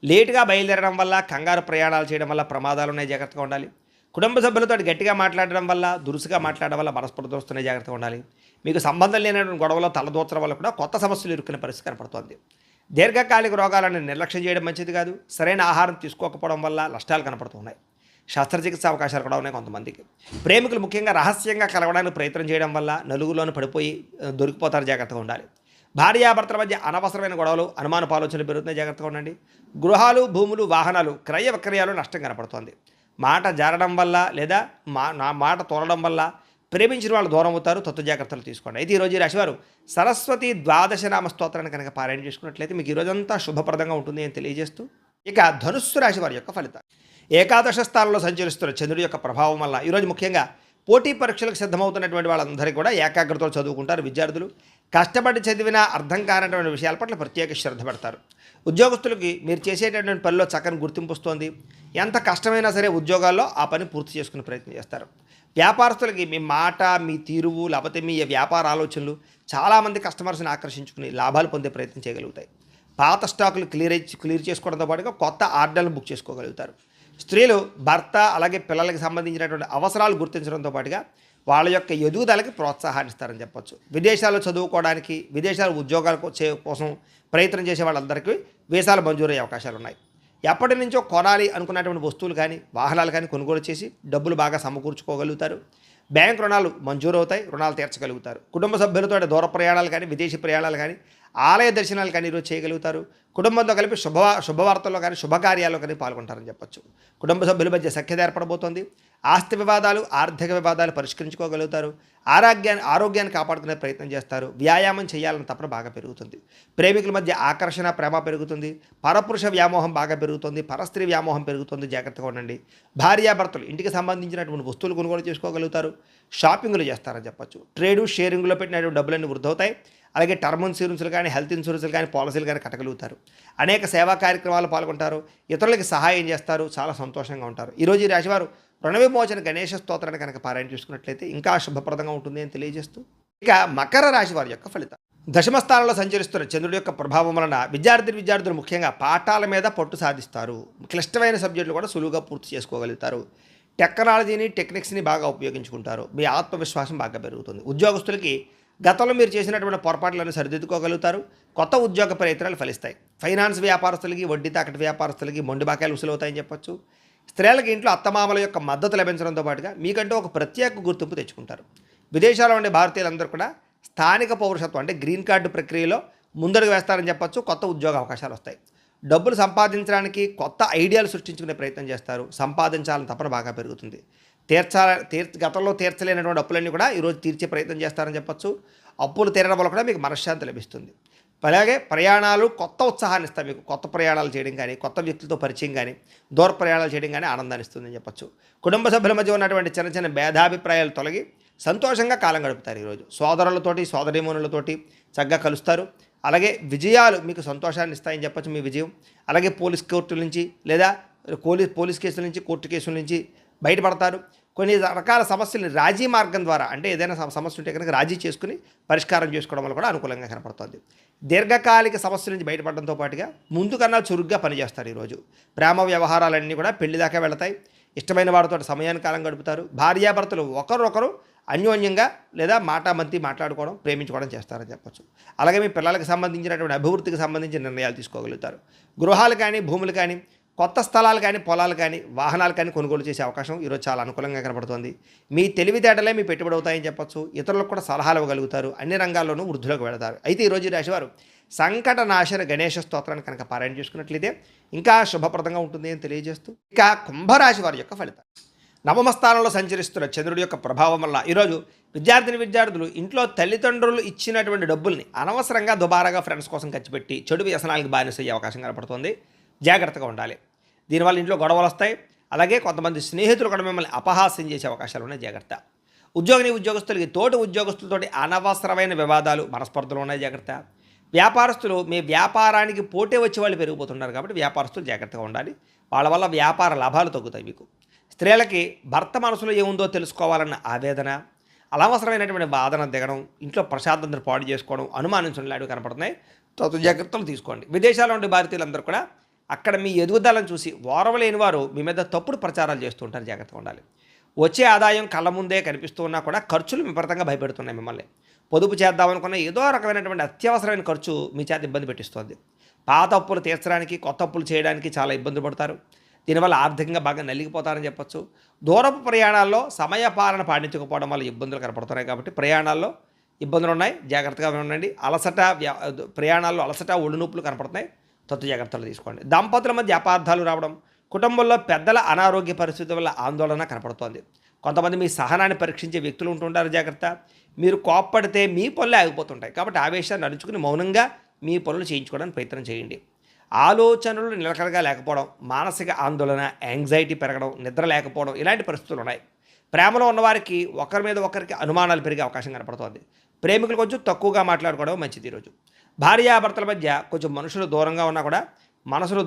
లేటుగా బయలుదేరడం వల్ల, కంగారు ప్రయాణాలు చేయడం వల్ల ప్రమాదాలు ఉన్నాయి. జాగ్రత్తగా ఉండాలి. కుటుంబ సభ్యులతో గట్టిగా మాట్లాడడం వల్ల, దురుసుగా మాట్లాడడం వల్ల మనస్పర్ధలు వస్తున్నాయి. జాగ్రత్తగా ఉండాలి. మీకు సంబంధం లేనటువంటి గొడవలో తలదూర్చడం వల్ల కూడా కొత్త సమస్యలు ఇరుక్కునే పరిస్థితి కనపడుతుంది. దీర్ఘకాలిక రోగాలను నిర్లక్ష్యం చేయడం మంచిది కాదు. సరైన ఆహారం తీసుకోకపోవడం వల్ల నష్టాలు కనపడుతున్నాయి. శస్త్రచికిత్స అవకాశాలు కూడా ఉన్నాయి కొంతమందికి. ప్రేమికులు ముఖ్యంగా రహస్యంగా కలవడానికి ప్రయత్నం చేయడం వల్ల నలుగులోనే పడిపోయి దొరికిపోతారు. జాగ్రత్తగా ఉండాలి. భార్యాభర్తల మధ్య అనవసరమైన గొడవలు, అనుమానపు ఆలోచనలు పెరుగుతున్నాయి. జాగ్రత్తగా ఉండండి. గృహాలు, భూములు, వాహనాలు క్రయ విక్రయాలు నష్టం కనపడుతోంది. మాట జారడం వల్ల లేదా నా మాట తోలడం వల్ల ప్రేమించిన వాళ్ళు దూరం అవుతారు. తత్వ జాగ్రత్తలు తీసుకోండి. అయితే ఈరోజు ఈ రాశివారు సరస్వతి ద్వాదశనామ స్తోత్రాన్ని కనుక పారాయణ చేసుకున్నట్లయితే మీకు ఈరోజంతా శుభప్రదంగా ఉంటుంది అని తెలియజేస్తూ, ఇక ధనుస్సు రాశి వారి యొక్క ఫలితాలు. ఏకాదశ స్థానంలో సంచరిస్తున్న చంద్రుడి యొక్క ప్రభావం వల్ల ఈరోజు ముఖ్యంగా పోటీ పరీక్షలకు సిద్ధమవుతున్నటువంటి వాళ్ళందరికీ కూడా ఏకాగ్రతతో చదువుకుంటారు. విద్యార్థులు కష్టపడి చదివినా అర్థం కానటువంటి విషయాల పట్ల ప్రత్యేక శ్రద్ధ పెడతారు. ఉద్యోగస్తులకి మీరు చేసేటటువంటి పనిలో చక్కని గుర్తింపు వస్తుంది. ఎంత కష్టమైనా సరే ఉద్యోగాల్లో ఆ పని పూర్తి చేసుకునే ప్రయత్నం చేస్తారు. వ్యాపారస్తులకి మీ మాట, మీ తీరువు, లేకపోతే మీ వ్యాపార ఆలోచనలు చాలామంది కస్టమర్స్ని ఆకర్షించుకుని లాభాలు పొందే ప్రయత్నం చేయగలుగుతాయి. పాత స్టాకులు క్లియర్ చేసుకోవడంతో పాటుగా కొత్త ఆర్డర్లు బుక్ చేసుకోగలుగుతారు. స్త్రీలు భర్త అలాగే పిల్లలకి సంబంధించినటువంటి అవసరాలు గుర్తించడంతో పాటుగా వాళ్ళ యొక్క ఎదుగుదలకి ప్రోత్సాహాన్ని ఇస్తారని చెప్పొచ్చు. విదేశాల్లో చదువుకోవడానికి, విదేశాల ఉద్యోగాల కోసం ప్రయత్నం చేసే వాళ్ళందరికీ వీసాలు మంజూరయ్యే అవకాశాలు ఉన్నాయి. ఎప్పటి నుంచో కొనాలి అనుకున్నటువంటి వస్తువులు కానీ, వాహనాలు కానీ కొనుగోలు చేసి డబ్బులు బాగా సమకూర్చుకోగలుగుతారు. బ్యాంక్ రుణాలు మంజూరు అవుతాయి. రుణాలు తీర్చగలుగుతారు. కుటుంబ సభ్యులతో దూర ప్రయాణాలు కానీ, విదేశీ ప్రయాణాలు కానీ, ఆలయ దర్శనాలు కానీ ఈరోజు చేయగలుగుతారు. కుటుంబంతో కలిపి శుభవార్తల్లో కానీ, శుభకార్యాల్లో కానీ పాల్గొంటారని చెప్పొచ్చు. కుటుంబ సభ్యుల మధ్య సఖ్యత ఏర్పడబోతోంది. ఆస్తి వివాదాలు, ఆర్థిక వివాదాలు పరిష్కరించుకోగలుగుతారు. ఆరోగ్యాన్ని కాపాడుకునే ప్రయత్నం చేస్తారు. వ్యాయామం చేయాలని తపన బాగా పెరుగుతుంది. ప్రేమికుల మధ్య ఆకర్షణ, ప్రేమ పెరుగుతుంది. పరపురుష వ్యామోహం బాగా పెరుగుతుంది. పరస్త్రీ వ్యామోహం పెరుగుతుంది. జాగ్రత్తగా ఉండండి. భార్యాభర్తలు ఇంటికి సంబంధించినటువంటి వస్తువులు కొనుగోలు చేసుకోగలుగుతారు. షాపింగ్లు చేస్తారని చెప్పొచ్చు. ట్రేడు, షేరింగ్లో పెట్టినటువంటి డబ్బులన్నీ వృద్ధవుతాయి. అలాగే టర్మ్ ఇన్సూరెన్స్లు కానీ, హెల్త్ ఇన్సూరెన్స్లు కానీ, పాలసీలు కానీ కట్టగలుగుతారు. అనేక సేవా కార్యక్రమాలు పాల్గొంటారు. ఇతరులకి సహాయం చేస్తారు. చాలా సంతోషంగా ఉంటారు. ఈరోజు ఈ రాశివారు రుణ విమోచన గణేష స్తోత్రాన్ని కనుక పారాయణ చేసుకున్నట్లయితే ఇంకా శుభప్రదంగా ఉంటుంది అని తెలియజేస్తూ, ఇక మకర రాశి వారి యొక్క ఫలితం. దశమ స్థానంలో సంచరిస్తున్న చంద్రుడి యొక్క ప్రభావం వలన విద్యార్థులు ముఖ్యంగా పాఠాల మీద పట్టు సాధిస్తారు. క్లిష్టమైన సబ్జెక్టులు కూడా సులువుగా పూర్తి చేసుకోగలుగుతారు. టెక్నాలజీని, టెక్నిక్స్ని బాగా ఉపయోగించుకుంటారు. మీ ఆత్మవిశ్వాసం బాగా పెరుగుతుంది. ఉద్యోగస్తులకి గతంలో మీరు చేసినటువంటి పొరపాట్లను సరిదిద్దుకోగలుగుతారు. కొత్త ఉద్యోగ ప్రయత్నాలు ఫలిస్తాయి. ఫైనాన్స్ వ్యాపారస్తులకి, వడ్డీ తాకటి వ్యాపారస్తులకి మొండి బాకాయలు ఉసులవుతాయని చెప్పొచ్చు. స్త్రీలకి ఇంట్లో అత్తమామల యొక్క మద్దతు లభించడంతో పాటుగా మీకంటూ ఒక ప్రత్యేక గుర్తింపు తెచ్చుకుంటారు. విదేశాల్లో ఉండే భారతీయులందరూ కూడా స్థానిక పౌరసత్వం అంటే గ్రీన్ కార్డు ప్రక్రియలో ముందడుగు వేస్తారని చెప్పొచ్చు. కొత్త ఉద్యోగ అవకాశాలు వస్తాయి. డబ్బులు సంపాదించడానికి కొత్త ఐడియాలు సృష్టించుకునే ప్రయత్నం చేస్తారు. సంపాదించాలని తపన బాగా పెరుగుతుంది. గతంలో తీర్చలేనటువంటి అప్పులన్నీ కూడా ఈరోజు తీర్చే ప్రయత్నం చేస్తారని చెప్పొచ్చు. అప్పులు తీరడం వల్ల కూడా మీకు మనశ్శాంతి లభిస్తుంది. అలాగే ప్రయాణాలు కొత్త ఉత్సాహాన్ని ఇస్తాయి. మీకు కొత్త ప్రయాణాలు చేయడం కానీ, కొత్త వ్యక్తులతో పరిచయం కానీ, దూర ప్రయాణాలు చేయడం కానీ ఆనందాన్ని ఇస్తుందని చెప్పొచ్చు. కుటుంబ సభ్యుల మధ్య ఉన్నటువంటి చిన్న భేదాభిప్రాయాలు తొలగి సంతోషంగా కాలం గడుపుతారు. ఈరోజు సోదరులతోటి, సోదరీమణులతోటి చక్కగా కలుస్తారు. అలాగే విజయాలు మీకు సంతోషాన్ని ఇస్తాయని చెప్పచ్చు. మీ విజయం అలాగే పోలీస్ కోర్టుల నుంచి లేదా పోలీస్ కేసుల నుంచి, కోర్టు కేసుల నుంచి బయటపడతారు. కొన్ని రకాల సమస్యలు రాజీ మార్గం ద్వారా అంటే ఏదైనా సమస్య ఉంటే కనుక రాజీ చేసుకుని పరిష్కారం చేసుకోవడం వల్ల కూడా అనుకూలంగా కనపడుతుంది. దీర్ఘకాలిక సమస్యల నుంచి బయటపడడంతో పాటుగా ముందు కన్నా చురుగ్గా పనిచేస్తారు. ఈరోజు ప్రేమ వ్యవహారాలన్నీ కూడా పెళ్లి దాకా వెళతాయి. ఇష్టమైన వారితో సమయాన్ని కాలం గడుపుతారు. భార్యాభర్తలు ఒకరొకరు అన్యోన్యంగా లేదా మాటామంతి మాట్లాడుకోవడం, ప్రేమించుకోవడం చేస్తారని చెప్పొచ్చు. అలాగే మీ పిల్లలకు సంబంధించినటువంటి అభివృద్ధికి సంబంధించిన నిర్ణయాలు తీసుకోగలుగుతారు. గృహాలు కానీ, భూములు కానీ, కొత్త స్థలాలు కానీ, పొలాలు కానీ, వాహనాలు కానీ కొనుగోలు చేసే అవకాశం ఈరోజు చాలా అనుకూలంగా కనబడుతుంది. మీ తెలివితేటలే మీ పెట్టుబడి అవుతాయని చెప్పొచ్చు. ఇతరులకు కూడా సలహాలు ఇవ్వగలుగుతారు. అన్ని రంగాల్లోనూ వృద్ధిలోకి వెళతారు. అయితే ఈరోజు ఈ రాశివారు సంకటనాశన గణేష స్తోత్రాన్ని కనుక పారాయణ చేసుకున్నట్లయితే ఇంకా శుభప్రదంగా ఉంటుంది అని తెలియజేస్తూ, ఇక కుంభరాశి వారి యొక్క ఫలితాలు. నవమ స్థానంలో సంచరిస్తున్న చంద్రుడి యొక్క ప్రభావం వల్ల ఈరోజు విద్యార్థులు ఇంట్లో తల్లిదండ్రులు ఇచ్చినటువంటి డబ్బుల్ని అనవసరంగా దుబారాగా ఫ్రెండ్స్ కోసం ఖర్చు పెట్టి చెడు వ్యసనాలకు బానిసయ్యే అవకాశం కనపడుతుంది. జాగ్రత్తగా ఉండాలి. దీనివల్ల ఇంట్లో గొడవలు వస్తాయి. అలాగే కొంతమంది స్నేహితులు కూడా మిమ్మల్ని అపహాస్యం చేసే అవకాశాలు ఉన్నాయి. జాగ్రత్త. ఉద్యోగస్తులకి తోటి ఉద్యోగస్తులతోటి అనవసరమైన వివాదాలు, మనస్పర్ధలు ఉన్నాయి. జాగ్రత్త. వ్యాపారస్తులు మీ వ్యాపారానికి పోటీ వచ్చే వాళ్ళు పెరిగిపోతున్నారు కాబట్టి వ్యాపారస్తులు జాగ్రత్తగా ఉండాలి. వాళ్ళ వల్ల వ్యాపార లాభాలు తగ్గుతాయి మీకు. స్త్రీలకి భర్త మనసులో ఏముందో తెలుసుకోవాలన్న ఆవేదన, అనవసరమైనటువంటి బాధన దిగడం, ఇంట్లో ప్రశాంతతను పాడు చేసుకోవడం, అనుమానించడం లాంటివి కనపడుతున్నాయి. జాగ్రత్తలు తీసుకోండి. విదేశాల్లో ఉండే భారతీయులందరూ కూడా అక్కడ మీ ఎదుగుదలను చూసి ఓర్వలేని వారు మీ మీద తప్పుడు ప్రచారాలు చేస్తూ ఉంటారు. జాగ్రత్తగా ఉండాలి. వచ్చే ఆదాయం కళ్ళ ముందే కనిపిస్తూ ఉన్నా కూడా ఖర్చులు విపరీతంగా భయపెడుతున్నాయి మిమ్మల్ని. పొదుపు చేద్దామనుకున్న ఏదో రకమైనటువంటి అత్యవసరమైన ఖర్చు మీ చేత ఇబ్బంది పెట్టిస్తుంది. పాత అప్పులు తీర్చడానికి, కొత్త అప్పులు చేయడానికి చాలా ఇబ్బంది పడతారు. దీనివల్ల ఆర్థికంగా బాగా నలిగిపోతారని చెప్పొచ్చు. దూరపు ప్రయాణాల్లో సమయపాలన పాటించకపోవడం వల్ల ఇబ్బందులు కనపడుతున్నాయి కాబట్టి ప్రయాణాల్లో ఇబ్బందులు ఉన్నాయి. జాగ్రత్తగా ఉండండి. ప్రయాణాల్లో అలసట, ఒళ్ళు నొప్పులు కనపడుతున్నాయి. జాగ్రత్తలు తీసుకోండి. దంపతుల మధ్య అపార్థాలు రావడం, కుటుంబంలో పెద్దల అనారోగ్య పరిస్థితి వల్ల ఆందోళన కనపడుతోంది. కొంతమంది మీ సహనాన్ని పరీక్షించే వ్యక్తులు ఉంటుంటారు. జాగ్రత్త. మీరు కోప్పడితే మీ పనులే ఆగిపోతుంటాయి కాబట్టి ఆవేశాన్ని అణుచుకుని మౌనంగా మీ పనులు చేయించుకోవడానికి ప్రయత్నం చేయండి. ఆలోచనలు నిలకడగా లేకపోవడం, మానసిక ఆందోళన, యాంగ్జైటీ పెరగడం, నిద్ర లేకపోవడం ఇలాంటి పరిస్థితులు ఉన్నాయి. ప్రేమలో ఉన్నవారికి ఒకరి మీద ఒకరికి అనుమానాలు పెరిగే అవకాశం కనపడుతోంది. ప్రేమికులు కొంచెం తక్కువగా మాట్లాడుకోవడం మంచిది. ఈరోజు భార్యాభర్తల మధ్య కొంచెం మనసులు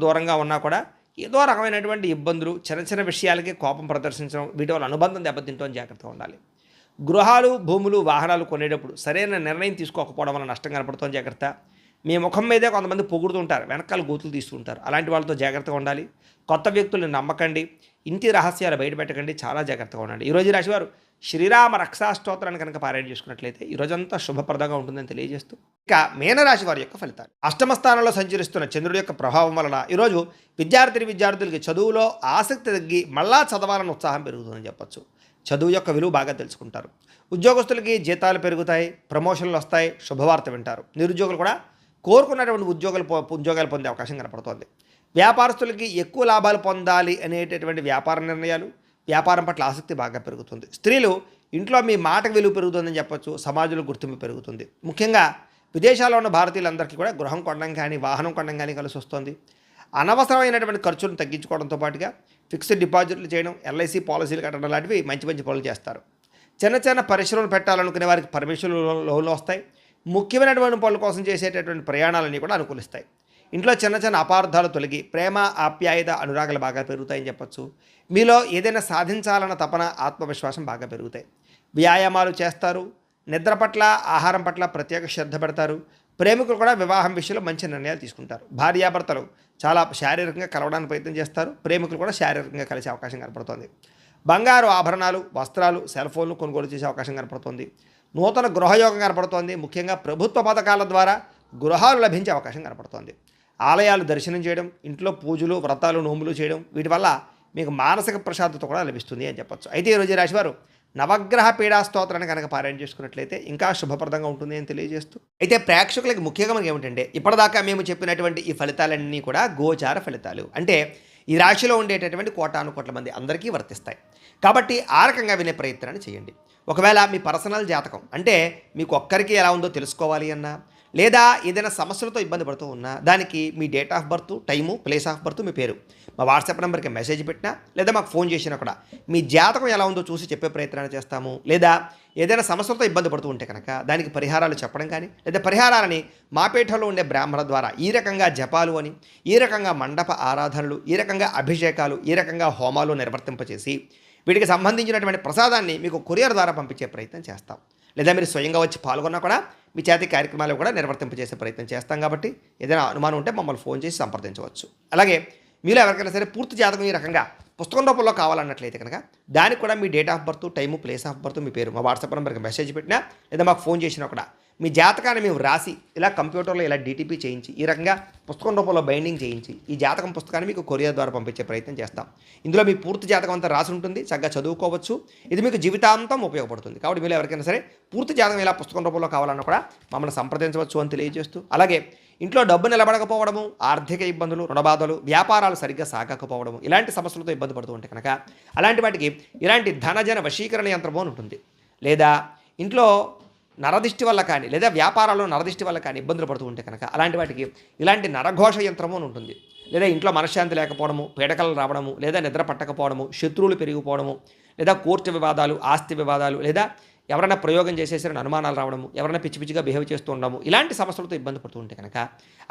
దూరంగా ఉన్నా కూడా ఏదో రకమైనటువంటి ఇబ్బందులు, చిన్న చిన్న విషయాలకి కోపం ప్రదర్శించడం, వీటి వల్ల అనుబంధం దెబ్బతింటూ జాగ్రత్తగా ఉండాలి. గృహాలు, భూములు, వాహనాలు కొనేటప్పుడు సరైన నిర్ణయం తీసుకోకపోవడం వల్ల నష్టం కనపడుతుంది. జాగ్రత్త. మీ ముఖం మీదే కొంతమంది పొగుడుతుంటారు, వెనకాల గోతులు తీస్తుంటారు. అలాంటి వాళ్ళతో జాగ్రత్తగా ఉండాలి. కొత్త వ్యక్తులను నమ్మకండి. ఇంటి రహస్యాలు బయటపెట్టకండి. చాలా జాగ్రత్తగా ఉండండి. ఈరోజు రాశివారు శ్రీరామ రక్షాస్తోత్రాన్ని కనుక పారాయణ చేసుకున్నట్లయితే ఈరోజంతా శుభప్రదంగా ఉంటుందని తెలియజేస్తూ, ఇక మీనరాశి వారి యొక్క ఫలితాలు. అష్టమ స్థానంలో సంచరిస్తున్న చంద్రుడి యొక్క ప్రభావం వలన ఈరోజు విద్యార్థులకి చదువులో ఆసక్తి తగ్గి మళ్ళా చదవాలని ఉత్సాహం పెరుగుతుందని చెప్పొచ్చు. చదువు యొక్క విలువ బాగా తెలుసుకుంటారు. ఉద్యోగస్తులకి జీతాలు పెరుగుతాయి, ప్రమోషన్లు వస్తాయి, శుభవార్త వింటారు. నిరుద్యోగులు కూడా కోరుకున్నటువంటి ఉద్యోగాలు పొందే అవకాశం కనపడుతోంది. వ్యాపారస్తులకి ఎక్కువ లాభాలు పొందాలి అనేటటువంటి వ్యాపారం పట్ల ఆసక్తి బాగా పెరుగుతుంది. స్త్రీలు ఇంట్లో మీ మాటకు విలువ పెరుగుతుందని చెప్పొచ్చు. సమాజంలో గుర్తింపు పెరుగుతుంది. ముఖ్యంగా విదేశాల్లో ఉన్న భారతీయులందరికీ కూడా గృహం కొనడం కానీ, వాహనం కొనడం కానీ కలిసి వస్తుంది. అనవసరమైనటువంటి ఖర్చులను తగ్గించుకోవడంతో పాటుగా ఫిక్స్డ్ డిపాజిట్లు చేయడం, ఎల్ఐసి పాలసీలు కట్టడం లాంటివి మంచి పనులు చేస్తారు. చిన్న పరిశ్రమలు పెట్టాలనుకునే వారికి పర్మిషన్లు, లోన్లు వస్తాయి. ముఖ్యమైనటువంటి పనుల కోసం చేసేటటువంటి ప్రయాణాలన్నీ కూడా అనుకూలిస్తాయి. ఇంట్లో చిన్న అపార్థాలు తొలగి ప్రేమ, ఆప్యాయత, అనురాగాలు బాగా పెరుగుతాయని చెప్పొచ్చు. మీలో ఏదైనా సాధించాలన్న తపన, ఆత్మవిశ్వాసం బాగా పెరుగుతాయి. వ్యాయామాలు చేస్తారు. నిద్ర పట్ల, ఆహారం పట్ల ప్రత్యేక శ్రద్ధ పెడతారు. ప్రేమికులు కూడా వివాహం విషయంలో మంచి నిర్ణయాలు తీసుకుంటారు. భార్యాభర్తలు చాలా శారీరకంగా కలవడానికి ప్రయత్నం చేస్తారు. ప్రేమికులు కూడా శారీరకంగా కలిసే అవకాశం కనపడుతుంది. బంగారు ఆభరణాలు, వస్త్రాలు, సెల్ ఫోన్లు కొనుగోలు చేసే అవకాశం కనపడుతుంది. నూతన గృహయోగం కనపడుతోంది. ముఖ్యంగా ప్రభుత్వ పథకాల ద్వారా గృహాలు లభించే అవకాశం కనపడుతోంది. ఆలయాలు దర్శనం చేయడం, ఇంట్లో పూజలు, వ్రతాలు, నోములు చేయడం, వీటి వల్ల మీకు మానసిక ప్రశాంతత కూడా లభిస్తుంది అని చెప్పొచ్చు. అయితే ఈరోజు రాశివారు నవగ్రహ పీడా స్తోత్రాన్ని కనుక పారాయణ చేసుకున్నట్లయితే ఇంకా శుభప్రదంగా ఉంటుంది అని తెలియజేస్తూ, అయితే ప్రేక్షకులకి ముఖ్యంగా మనకి ఏమిటంటే ఇప్పటిదాకా మేము చెప్పినటువంటి ఈ ఫలితాలన్నీ కూడా గోచార ఫలితాలు, అంటే ఈ రాశిలో ఉండేటటువంటి కోటాను కోట్ల మంది అందరికీ వర్తిస్తాయి. కాబట్టి ఆ రకంగా వినే ప్రయత్నాన్ని చేయండి. ఒకవేళ మీ పర్సనల్ జాతకం అంటే మీకు ఒక్కరికి ఎలా ఉందో తెలుసుకోవాలి అన్నా, లేదా ఏదైనా సమస్యలతో ఇబ్బంది పడుతూ ఉన్నా దానికి మీ date of birth, time, place of birth, మీ పేరు మా వాట్సాప్ నెంబర్కి మెసేజ్ పెట్టినా లేదా మాకు ఫోన్ చేసినా కూడా మీ జాతకం ఎలా ఉందో చూసి చెప్పే ప్రయత్నాన్ని చేస్తాము. లేదా ఏదైనా సమస్యలతో ఇబ్బంది పడుతూ ఉంటే కనుక దానికి పరిహారాలు చెప్పడం కానీ, లేదా పరిహారాలని మా పీఠంలో ఉండే బ్రాహ్మణ ద్వారా ఈ రకంగా జపాలు అని, ఈ రకంగా మండప ఆరాధనలు, ఈ రకంగా అభిషేకాలు, ఈ రకంగా హోమాలు నిర్వర్తింపచేసి వీటికి సంబంధించినటువంటి ప్రసాదాన్ని మీకు కొరియర్ ద్వారా పంపించే ప్రయత్నం చేస్తాం. లేదా మీరు స్వయంగా వచ్చి పాల్గొన్నా కూడా మీ చేతి కార్యక్రమాలు కూడా నిర్వర్తింపజేసే ప్రయత్నం చేస్తాం. కాబట్టి ఏదైనా అనుమానం ఉంటే మమ్మల్ని ఫోన్ చేసి సంప్రదించవచ్చు. అలాగే మీలో ఎవరికైనా సరే పూర్తి జాతకం ఈ రకంగా పుస్తకం రూపంలో కావాలన్నట్లయితే కనుక దానికి కూడా మీ date of birth, time, place of birth, మీ పేరు మా వాట్సాప్ నెంబర్కి మెసేజ్ పెట్టినా లేదా మాకు ఫోన్ చేసినా కూడా మీ జాతకాన్ని మేము రాసి ఇలా కంప్యూటర్లో ఇలా డీటీపీ చేయించి ఈ రకంగా పుస్తకం రూపంలో బైండింగ్ చేయించి ఈ జాతకం పుస్తకాన్ని మీకు కొరియర్ ద్వారా పంపించే ప్రయత్నం చేస్తాం. ఇందులో మీ పూర్తి జాతకం అంతా రాసి ఉంటుంది, చక్కగా చదువుకోవచ్చు. ఇది మీకు జీవితాంతం ఉపయోగపడుతుంది. కాబట్టి మీరు ఎవరికైనా సరే పూర్తి జాతకం ఇలా పుస్తకం రూపంలో కావాలన్నా కూడా మమ్మల్ని సంప్రదించవచ్చు అని తెలియజేస్తూ, అలాగే ఇంట్లో డబ్బు నిలబడకపోవడము, ఆర్థిక ఇబ్బందులు, రుణబాధలు, వ్యాపారాలు సరిగ్గా సాగకపోవడము, ఇలాంటి సమస్యలతో ఇబ్బంది పడుతూ ఉంటే కనుక అలాంటి వాటికి ఇలాంటి ధనజన వశీకరణ యంత్రము అని ఉంటుంది. లేదా ఇంట్లో నరదిష్టి వల్ల కానీ లేదా వ్యాపారాల్లో నరదిష్టి వల్ల కానీ ఇబ్బందులు పడుతూ ఉంటే కనుక అలాంటి వాటికి ఇలాంటి నరఘోష యంత్రము అని ఉంటుంది. లేదా ఇంట్లో మనశ్శాంతి లేకపోవడము, పీడకలు రావడము, లేదా నిద్ర పట్టకపోవడము, శత్రువులు పెరిగిపోవడము, లేదా కోర్టు వివాదాలు, ఆస్తి వివాదాలు, లేదా ఎవరైనా ప్రయోగం చేసేసిన అనుమానాలు రావడము, ఎవరైనా పిచ్చి పిచ్చిగా బిహేవ్ చేస్తూ ఉండడము, ఇలాంటి సమస్యలతో ఇబ్బంది పడుతూ ఉంటే కనుక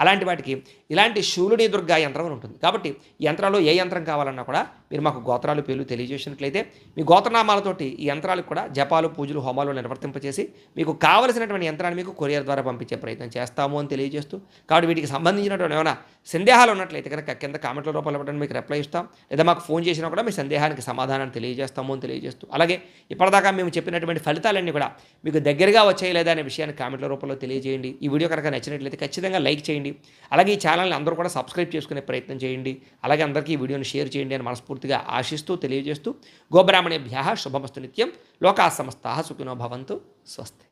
అలాంటి వాటికి ఇలాంటి శూలుని దుర్గా యంత్రం అని ఉంటుంది. కాబట్టి ఈ యంత్రాల్లో ఏ యంత్రం కావాలన్నా కూడా మీరు మాకు గోత్రాలు, పేర్లు తెలియజేసినట్లయితే మీ గోత్రనామాలతోటి ఈ యంత్రాలకు కూడా జపాలు, పూజలు, హోమాలు నిర్వర్తింపచేసి మీకు కావలసినటువంటి యంత్రాన్ని మీకు కొరియర్ ద్వారా పంపించే ప్రయత్నం చేస్తాము అని తెలియజేస్తూ, కాబట్టి వీటికి సంబంధించినటువంటి ఏమైనా సందేహాలు ఉన్నట్లయితే కనుక కింద కామెంట్ల రూపంలో పెట్టండి, మీకు రిప్లై ఇస్తాం. లేదా మాకు ఫోన్ చేసినా కూడా మీ సందేహానికి సమాధానాన్ని తెలియజేస్తాము అని తెలియజేస్తూ, అలాగే ఇప్పటిదాకా మేము చెప్పినటువంటి ఫలితాలన్నీ కూడా మీకు దగ్గరగా వచ్చాయి లేదా అనే విషయాన్ని కామెంట్ల రూపంలో తెలియజేయండి. ఈ వీడియో కనుక నచ్చినట్లయితే ఖచ్చితంగా లైక్ చేయండి. అలాగే ఈ ఛానల్ని అందరూ కూడా సబ్స్క్రైబ్ చేసుకునే ప్రయత్నం చేయండి. అలాగే అందరికీ ఈ వీడియోని షేర్ చేయండి అని మనస్ఫూర్తిగా ఆశిస్తూ తెలియజేస్తూ, గోబ్రాహ్మణేభ్యః శుభమస్తు నిత్యం. లోకాః సమస్తాః సుఖినో భవంతు. స్వస్తి.